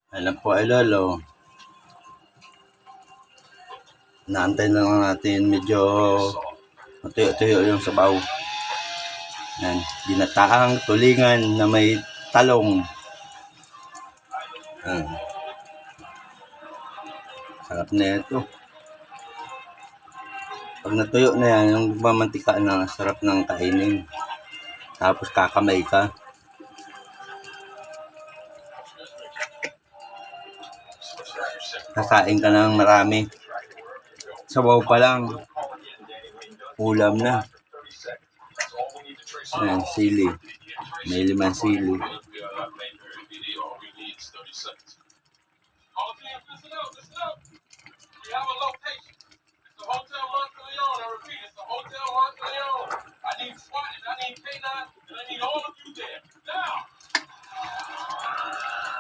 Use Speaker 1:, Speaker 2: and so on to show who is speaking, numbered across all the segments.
Speaker 1: Alam po ay lolo. Naantay na lang natin medyo matuyo-tuyo yung sabaw. Yan, ginataang tulingan na may talong. Yan. Sarap na ito. Pag natuyo na yan, yung mamantika na, sarap ng kainin. Tapos kakamay ka. Kakain ka ng marami. Sabaw pa lang. Ulam na. Ayan, sili. May 5 sili.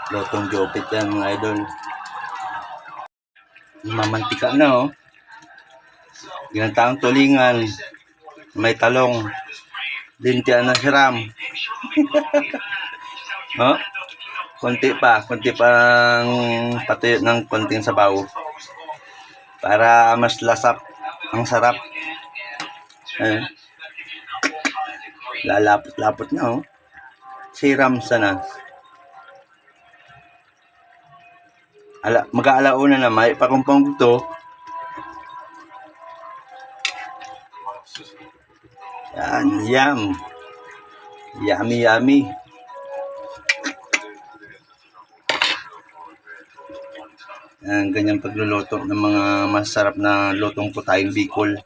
Speaker 1: Lotong jopit yan mga idol. Mamantika na oh. Ginataang tulingan. May talong. Lintian na siram. Oh? Konti pang patuyo ng konting sabaw. Para mas lasap. Ang sarap. Lalapot-lapot na oh. Siram sana. Mag-aalauna na may pakumpong to. Yan, yum. Yummy, yummy. Yan, ganyan pagluluto ng mga masarap na lutong putaying Bicol.